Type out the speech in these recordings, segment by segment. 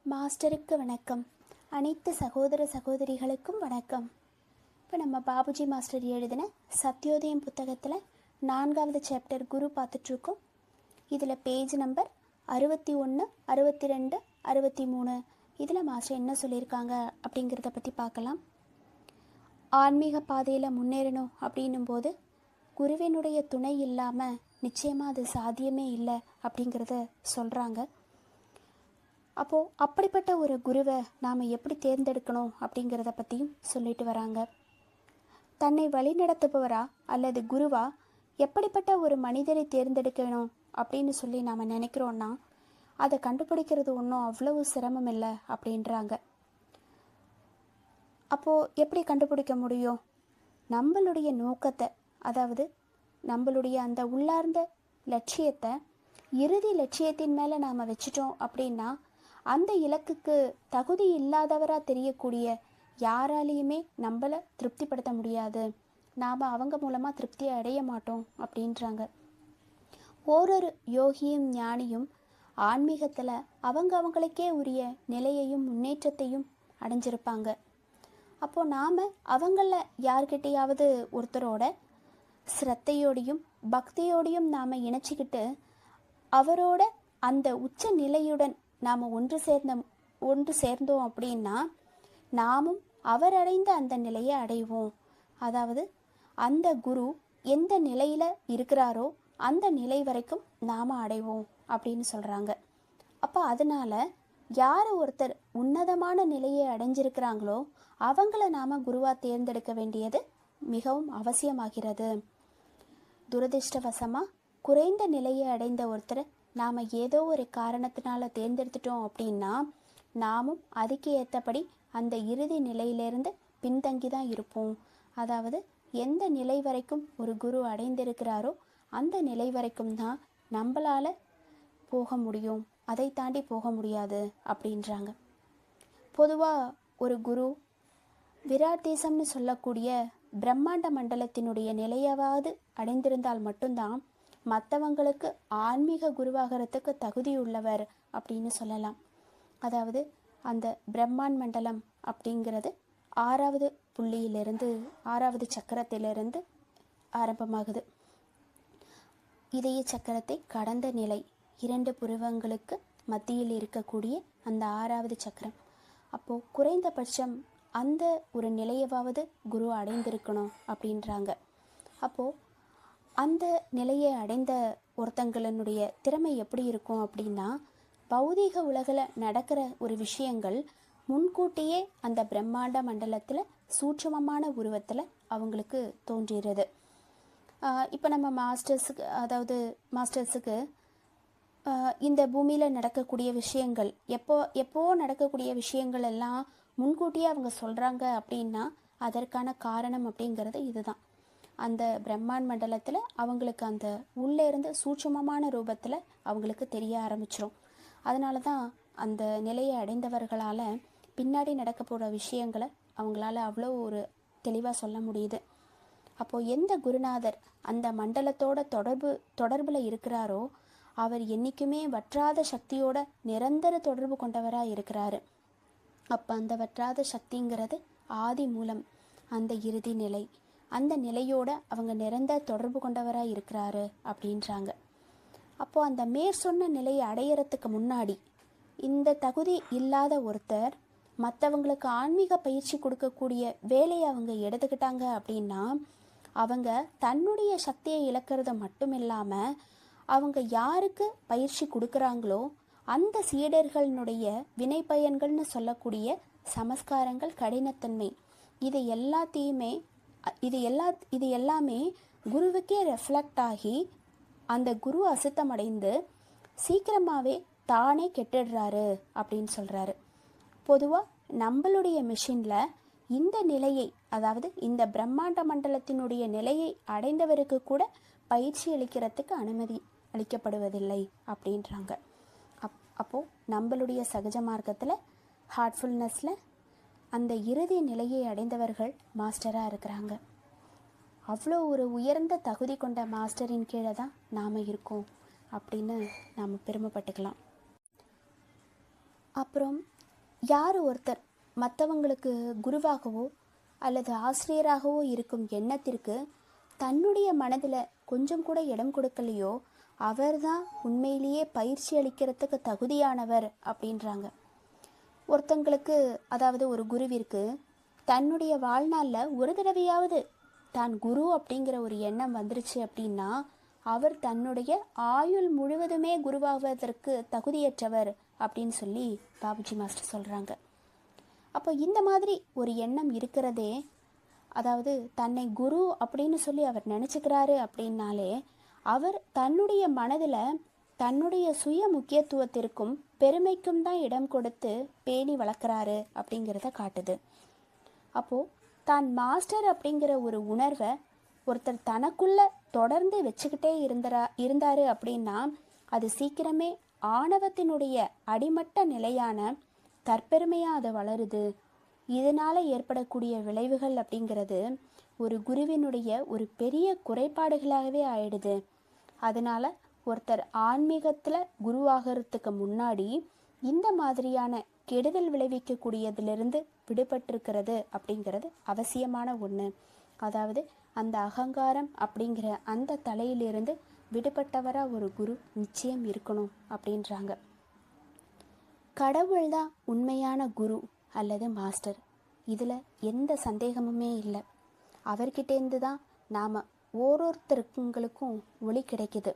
மாஸ்டருக்கு வணக்கம். அனைத்து சகோதர சகோதரிகளுக்கும் வணக்கம். இப்போ நம்ம பாபுஜி மாஸ்டர் எழுதின சத்யோதயம் புத்தகத்தில் 4வது சாப்டர் குரு பார்த்துட்ருக்கோம். இதில் பேஜ் நம்பர் 61, 62, 63 இதில் மாஸ்டர் என்ன சொல்லியிருக்காங்க அப்படிங்கிறத பற்றி பார்க்கலாம். ஆன்மீக பாதையில் முன்னேறணும் அப்படின்னும் போது குருவினுடைய துணை இல்லாமல் நிச்சயமாக அது சாத்தியமே இல்லை அப்படிங்கிறத சொல்கிறாங்க. அப்போது அப்படிப்பட்ட ஒரு குருவை நாம் எப்படி தேர்ந்தெடுக்கணும் அப்படிங்கிறத பற்றியும் சொல்லிட்டு வராங்க. தன்னை வழிநடத்துபவரா அல்லது குருவா எப்படிப்பட்ட ஒரு மனிதரை தேர்ந்தெடுக்கணும் அப்படின்னு சொல்லி நாம் நினைக்கிறோன்னா அதை கண்டுபிடிக்கிறது ஒன்றும் அவ்வளவு சிரமம் இல்லை அப்படின்றாங்க. அப்போது எப்படி கண்டுபிடிக்க முடியும்? நம்மளுடைய நோக்கத்தை, அதாவது நம்மளுடைய அந்த உள்ளார்ந்த லட்சியத்தை இறுதி லட்சியத்தின் மேலே நாம் வச்சிட்டோம் அப்படின்னா அந்த இலக்குக்கு தகுதி இல்லாதவராக தெரியக்கூடிய யாராலையுமே நம்மளை திருப்திப்படுத்த முடியாது. நாம் அவங்க மூலமாக திருப்தியை அடைய மாட்டோம் அப்படின்றாங்க. ஓரொரு யோகியும் ஞானியும் ஆன்மீகத்தில் அவங்களுக்கே உரிய நிலையையும் முன்னேற்றத்தையும் அடைஞ்சிருப்பாங்க. அப்போது நாம் அவங்கள யார்கிட்டையாவது ஒருத்தரோட ஸ்ரத்தையோடையும் பக்தியோடையும் நாம் இணைச்சிக்கிட்டு அவரோட அந்த உச்ச நிலையுடன் நாம் ஒன்று சேர்ந்தோம் அப்படின்னா நாமும் அவர் அடைந்த அந்த நிலையை அடைவோம். அதாவது அந்த குரு எந்த நிலையில் இருக்கிறாரோ அந்த நிலை வரைக்கும் நாம் அடைவோம் அப்படின்னு சொல்கிறாங்க. அப்போ அதனால் யார் ஒருத்தர் உன்னதமான நிலையை அடைஞ்சிருக்கிறாங்களோ அவங்கள நாம் குருவாக தேர்ந்தெடுக்க வேண்டியது மிகவும் அவசியமாகிறது. துரதிர்ஷ்டவசமாக குறைந்த நிலையை அடைந்த ஒருத்தர் நாம் ஏதோ ஒரு காரணத்தினால தேர்ந்தெடுத்துட்டோம் அப்படின்னா நாமும் அதுக்கு ஏற்றபடி அந்த இறுதி நிலையிலேருந்து பின்தங்கி தான் இருப்போம். அதாவது எந்த நிலை வரைக்கும் ஒரு குரு அடைந்திருக்கிறாரோ அந்த நிலை வரைக்கும் தான் நம்மளால் போக முடியும், அதை தாண்டி போக முடியாது அப்படின்றாங்க. பொதுவாக ஒரு குரு விராட் தேசம்னு சொல்லக்கூடிய பிரம்மாண்ட மண்டலத்தினுடைய நிலையாவது அடைந்திருந்தால் மட்டும்தான் மற்றவங்களுக்கு ஆன்மீக குருவாகிறதுக்கு தகுதியுள்ளவர் அப்படின்னு சொல்லலாம். அதாவது அந்த பிரம்மாண்ட் மண்டலம் அப்படிங்கிறது 6வது புள்ளியிலிருந்து 6வது சக்கரத்திலிருந்து ஆரம்பமாகுது. இதய சக்கரத்தை கடந்த நிலை 2 புருவங்களுக்கு மத்தியில் இருக்கக்கூடிய அந்த 6வது சக்கரம். அப்போது குறைந்தபட்சம் அந்த ஒரு நிலையவாவது குரு அடைந்திருக்கணும் அப்படின்றாங்க. அப்போது அந்த நிலையை அடைந்த ஒருத்தங்களினுடைய திறமை எப்படி இருக்கும் அப்படின்னா பௌதீக உலகில் நடக்கிற ஒரு விஷயங்கள் முன்கூட்டியே அந்த பிரம்மாண்ட மண்டலத்தில் சூட்சமமான உருவத்தில் அவங்களுக்கு தோன்றுகிறது. இப்போ நம்ம மாஸ்டர்ஸுக்கு இந்த பூமியில் நடக்கக்கூடிய விஷயங்கள் எப்போ நடக்கக்கூடிய விஷயங்கள் எல்லாம் முன்கூட்டியே அவங்க சொல்கிறாங்க அப்படின்னா அதற்கான காரணம் அப்படிங்கிறது இதுதான். அந்த பிரம்மாண்ட் மண்டலத்தில் அவங்களுக்கு அந்த உள்ளே இருந்து சூட்சமமான ரூபத்தில் அவங்களுக்கு தெரிய ஆரம்பிச்சிடும். அதனால தான் அந்த நிலையை அடைந்தவர்களால் பின்னாடி நடக்க போகிற விஷயங்களை அவங்களால அவ்வளோ ஒரு தெளிவாக சொல்ல முடியுது. அப்போது எந்த குருநாதர் அந்த மண்டலத்தோட தொடர்பில் இருக்கிறாரோ அவர் என்றைக்குமே வற்றாத சக்தியோட நிரந்தர தொடர்பு கொண்டவராக இருக்கிறாரு. அப்போ அந்த வற்றாத சக்திங்கிறது ஆதி மூலம், அந்த இறுதி நிலை, அந்த நிலையோட அவங்க நிரந்தர தொடர்பு கொண்டவராக இருக்கிறாரு அப்படின்றாங்க. அப்போது அந்த மேற்சொன்ன நிலையை அடையிறதுக்கு முன்னாடி இந்த தகுதி இல்லாத ஒருத்தர் மற்றவங்களுக்கு ஆன்மீக பயிற்சி கொடுக்கக்கூடிய வேலையை அவங்க எடுத்துக்கிட்டாங்க அப்படின்னா அவங்க தன்னுடைய சக்தியை இழக்கிறது மட்டும் இல்லாமல் அவங்க யாருக்கு பயிற்சி கொடுக்குறாங்களோ அந்த சீடர்களினுடைய வினை பயன்கள்னு சொல்லக்கூடிய சமஸ்காரங்கள், கடினத்தன்மை, இது எல்லாமே குருவுக்கே ரெஃப்ளெக்ட் ஆகி அந்த குரு அசுத்தமடைந்து சீக்கிரமாகவே தானே கெட்டுடுறாரு அப்படின்னு சொல்கிறாரு. பொதுவாக நம்மளுடைய மிஷினில் இந்த நிலையை, அதாவது இந்த பிரம்மாண்ட மண்டலத்தினுடைய நிலையை அடைந்தவருக்கு கூட பயிற்சி அளிக்கிறதுக்கு அனுமதி அளிக்கப்படுவதில்லை அப்படின்றாங்க. அப்போது நம்மளுடைய சகஜ மார்க்கத்தில் ஹார்ட்ஃபுல்னஸில் அந்த இறுதி நிலையை அடைந்தவர்கள் மாஸ்டராக இருக்கிறாங்க. அவ்வளோ ஒரு உயர்ந்த தகுதி கொண்ட மாஸ்டரின் கீழே தான் நாம் இருக்கோம் அப்படின்னு நாம் பெருமைப்பட்டுக்கலாம். அப்புறம் யார் ஒருத்தர் மற்றவங்களுக்கு குருவாகவோ அல்லது ஆசிரியராகவோ இருக்கும் எண்ணத்திற்கு தன்னுடைய மனதில் கொஞ்சம் கூட இடம் கொடுக்கலையோ அவர்தான் உண்மையிலேயே பயிற்சி அளிக்கிறதுக்கு தகுதியானவர் அப்படின்றாங்க. ஒருத்தங்களுக்கு, அதாவது ஒரு குருவிற்கு தன்னுடைய வாழ்நாளில் ஒரு தடவையாவது தான் குரு அப்படிங்கிற ஒரு எண்ணம் வந்துருச்சு அப்படின்னா அவர் தன்னுடைய ஆயுள் முழுவதுமே குருவாவதற்கு தகுதியற்றவர் அப்படின்னு சொல்லி பாபுஜி மாஸ்டர் சொல்கிறாங்க. அப்போ இந்த மாதிரி ஒரு எண்ணம் இருக்கிறதே, அதாவது தன்னை குரு அப்படின்னு சொல்லி அவர் நினச்சிக்கிறாரு அப்படின்னாலே அவர் தன்னுடைய மனதில் தன்னுடைய சுய முக்கியத்துவத்திற்கும் பெருமைக்கும் தான் இடம் கொடுத்து பேணி வளர்க்குறாரு அப்படிங்கிறத காட்டுது. அப்போது தான் மாஸ்டர் அப்படிங்கிற ஒரு உணர்வை ஒருத்தர் தனக்குள்ள தொடர்ந்து வச்சுக்கிட்டே இருந்தார் அப்படின்னா அது சீக்கிரமே ஆணவத்தினுடைய அடிமட்ட நிலையான தற்பெருமையாக அதை வளருது. இதனால் ஏற்படக்கூடிய விளைவுகள் அப்படிங்கிறது ஒரு குருவினுடைய ஒரு பெரிய குறைபாடுகளாகவே ஆயிடுது. அதனால் ஒருத்தர் ஆன்மீகத்தில் குருவாகிறதுக்கு முன்னாடி இந்த மாதிரியான கெடுதல் விளைவிக்கக்கூடியதிலிருந்து விடுபட்டிருக்கிறது அப்படிங்கிறது அவசியமான ஒன்று. அதாவது அந்த அகங்காரம் அப்படிங்கிற அந்த தலையிலிருந்து விடுபட்டவராக ஒரு குரு நிச்சயம் இருக்கணும் அப்படின்றாங்க. கடவுள் தான் உண்மையான குரு அல்லது மாஸ்டர், இதில் எந்த சந்தேகமுமே இல்லை. அவர்கிட்டேருந்து தான் நாம் ஒவ்வொருத்தருங்களுக்கும் ஒளி கிடைக்குது.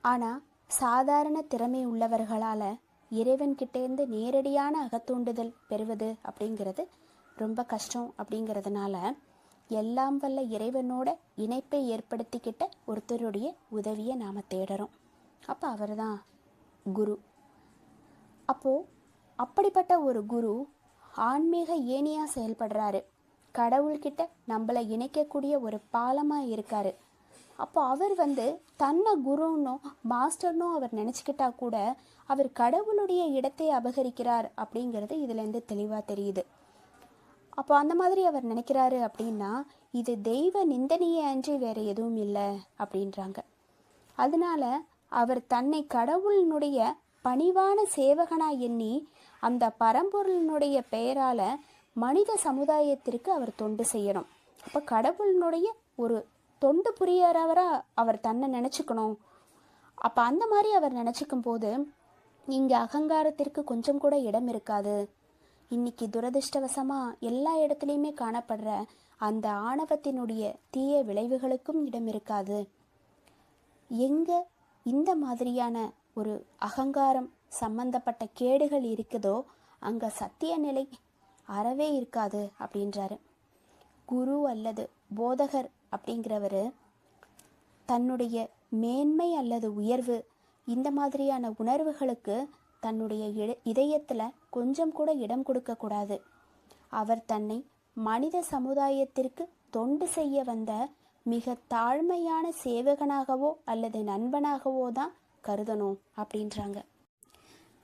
ஆனால் சாதாரண திறமை உள்ளவர்களால் இறைவன்கிட்டேருந்து நேரடியான அகத்தூண்டுதல் பெறுவது அப்படிங்கிறது ரொம்ப கஷ்டம். அப்படிங்கிறதுனால எல்லாம் வல்ல இறைவனோட இணைப்பை ஏற்படுத்திக்கிட்ட ஒருத்தருடைய உதவியை நாம் தேடுறோம். அப்போ அவர் தான் குரு. அப்போது அப்படிப்பட்ட ஒரு குரு ஆன்மீக ஏணியாக செயல்படுறாரு. கடவுள்கிட்ட நம்மளை இணைக்கக்கூடிய ஒரு பாலமாக இருக்கார். அப்போ அவர் தன்னை குருன்னோ மாஸ்டர்னோ அவர் நினச்சிக்கிட்டா கூட அவர் கடவுளுடைய இடத்தை அபகரிக்கிறார் அப்படிங்கிறது இதுலேருந்து தெளிவாக தெரியுது. அப்போ அந்த மாதிரி அவர் நினைக்கிறாரு அப்படின்னா இது தெய்வ நிந்தனையே அன்றி வேறு எதுவும் இல்லை அப்படின்றாங்க. அதனால அவர் தன்னை கடவுளினுடைய பணிவான சேவகனாக எண்ணி அந்த பரம்பொருளினுடைய பெயரால் மனித சமுதாயத்திற்கு அவர் தொண்டு செய்யணும். அப்போ கடவுளினுடைய ஒரு தொண்டு புரியறவராக அவர் தன்னை நினச்சிக்கணும். அப்போ அந்த மாதிரி அவர் நினச்சிக்கும் போது இங்கே அகங்காரத்திற்கு கொஞ்சம் கூட இடம் இருக்காது. இன்னைக்கு துரதிருஷ்டவசமாக எல்லா இடத்துலையுமே காணப்படுற அந்த ஆணவத்தினுடைய தீய விளைவுகளுக்கும் இடம் இருக்காது. எங்கே இந்த மாதிரியான ஒரு அகங்காரம் சம்பந்தப்பட்ட கேடுகள் இருக்குதோ அங்கே சத்திய நிலை அறவே இருக்காது அப்படின்றாரு. குரு அல்லது போதகர் அப்படிங்கிறவர் தன்னுடைய மேன்மை அல்லது உயர்வு இந்த மாதிரியான உணர்வுகளுக்கு தன்னுடைய இதயத்தில் கொஞ்சம் கூட இடம் கொடுக்கக்கூடாது. அவர் தன்னை மனித சமுதாயத்திற்கு தொண்டு செய்ய வந்த மிக தாழ்மையான சேவகனாகவோ அல்லது நண்பனாகவோ தான் கருதணும் அப்படின்றாங்க.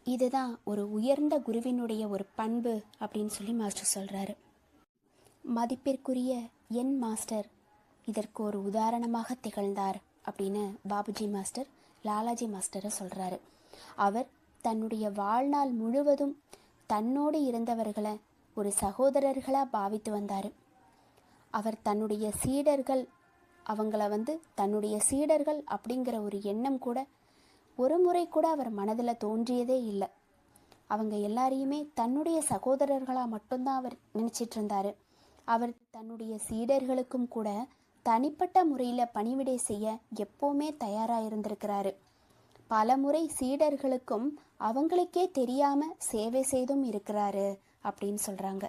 இதுதான் ஒரு உயர்ந்த குருவினுடைய ஒரு பண்பு அப்படின்னு சொல்லி மாஸ்டர் சொல்கிறாரு. மதிப்பிற்குரிய என் மாஸ்டர் இதற்கு ஒரு உதாரணமாக திகழ்ந்தார் அப்படின்னு பாபுஜி மாஸ்டர் லாலாஜி மாஸ்டரை சொல்கிறாரு. அவர் தன்னுடைய வாழ்நாள் முழுவதும் தன்னோடு இருந்தவர்களை ஒரு சகோதரர்களாக பாவித்து வந்தார். அவர் தன்னுடைய சீடர்கள் அவங்கள தன்னுடைய சீடர்கள் அப்படிங்கிற ஒரு எண்ணம் கூட ஒரு முறை கூட அவர் மனதில் தோன்றியதே இல்லை. அவங்க எல்லாரையுமே தன்னுடைய சகோதரர்களாக மட்டும்தான் அவர் நினச்சிட்டு இருந்தார். அவர் தன்னுடைய சீடர்களுக்கும் கூட தனிப்பட்ட முறையில் பணிவிடை செய்ய எப்போவுமே தயாராக இருந்திருக்கிறாரு. பல முறை சீடர்களுக்கும் அவங்களுக்கே தெரியாமல் சேவை செய்தும் இருக்கிறாரு அப்படின்னு சொல்கிறாங்க.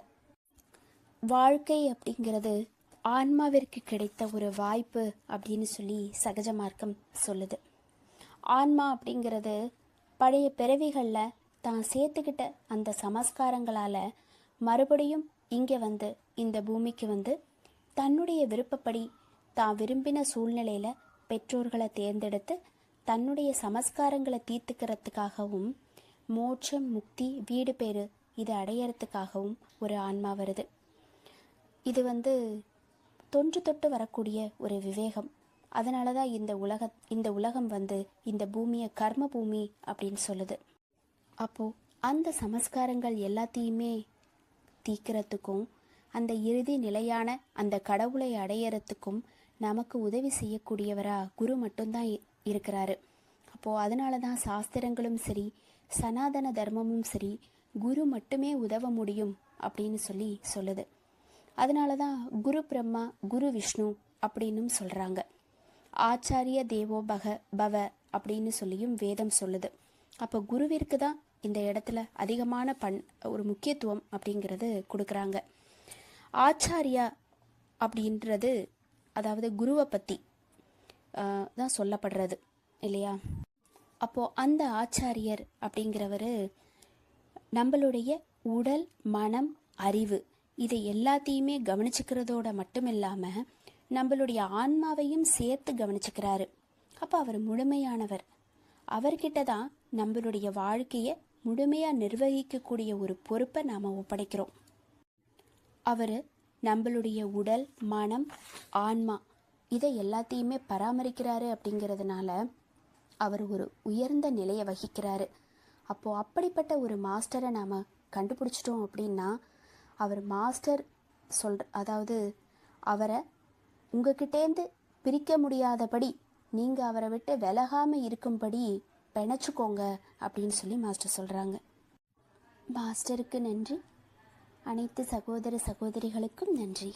வாழ்க்கை அப்படிங்கிறது ஆன்மாவிற்கு கிடைத்த ஒரு வாய்ப்பு அப்படின்னு சொல்லி சகஜ மார்க்கம் சொல்லுது. ஆன்மா அப்படிங்கிறது பழைய பிறவிகளில் தான் சேர்த்துக்கிட்ட அந்த சமஸ்காரங்களால் மறுபடியும் இங்கே இந்த பூமிக்கு தன்னுடைய விருப்பப்படி தான் விரும்பின சூழ்நிலையில் பெற்றோர்களை தேர்ந்தெடுத்து தன்னுடைய சமஸ்காரங்களை தீர்த்துக்கிறதுக்காகவும் மோட்சம் முக்தி வீடு பேறு இதை அடையறதுக்காகவும் ஒரு ஆன்மா வருது. இது தொன்று தொட்டு வரக்கூடிய ஒரு விவேகம். அதனால தான் இந்த உலகம் இந்த பூமியை கர்ம பூமி அப்படின்னு சொல்லுது. அப்போது அந்த சமஸ்காரங்கள் எல்லாத்தையுமே தீக்கிறதுக்கும் அந்த இறுதி நிலையான அந்த கடவுளை அடையறதுக்கும் நமக்கு உதவி செய்யக்கூடியவராக குரு மட்டும்தான் இருக்கிறாரு. அப்போது அதனால தான் சாஸ்திரங்களும் சரி, சனாதன தர்மமும் சரி, குரு மட்டுமே உதவ முடியும் அப்படின்னு சொல்லுது. அதனால தான் குரு பிரம்மா குரு விஷ்ணு அப்படின்னும் சொல்கிறாங்க. ஆச்சாரிய தேவோ பவ அப்படின்னு சொல்லியும் வேதம் சொல்லுது. அப்போ குருவிற்கு தான் இந்த இடத்துல அதிகமான ஒரு முக்கியத்துவம் அப்படிங்கிறது கொடுக்குறாங்க. ஆச்சாரியா அப்படின்றது அதாவது குருவை பற்றி தான் சொல்லப்படுறது இல்லையா? அப்போது அந்த ஆச்சாரியர் அப்படிங்கிறவர் நம்மளுடைய உடல், மனம், அறிவு இதை எல்லாத்தையுமே கவனிச்சுக்கிறதோட மட்டும் இல்லாமல் நம்மளுடைய ஆன்மாவையும் சேர்த்து கவனிச்சுக்கிறாரு. அப்போ அவர் முழுமையானவர். அவர்கிட்ட தான் நம்மளுடைய வாழ்க்கையை முழுமையாக நிர்வகிக்கக்கூடிய ஒரு பொறுப்பை நாம் ஒப்படைக்கிறோம். அவர் நம்மளுடைய உடல், மனம், ஆன்மா இதை எல்லாத்தையுமே பராமரிக்கிறாரு. அப்படிங்கிறதுனால அவர் ஒரு உயர்ந்த நிலையை வகிக்கிறாரு. அப்போது அப்படிப்பட்ட ஒரு மாஸ்டரை நாம் கண்டுபிடிச்சிட்டோம் அப்படின்னா அவர் மாஸ்டர் அதாவது அவரை உங்ககிட்டேருந்து பிரிக்க முடியாதபடி நீங்கள் அவரை விட்டு விலகாமல் இருக்கும்படி பிணைச்சிக்கோங்க அப்படின்னு சொல்லி மாஸ்டர் சொல்கிறாங்க. மாஸ்டருக்கு நன்றி. அனைத்து சகோதர சகோதரிகளுக்கும் நன்றி.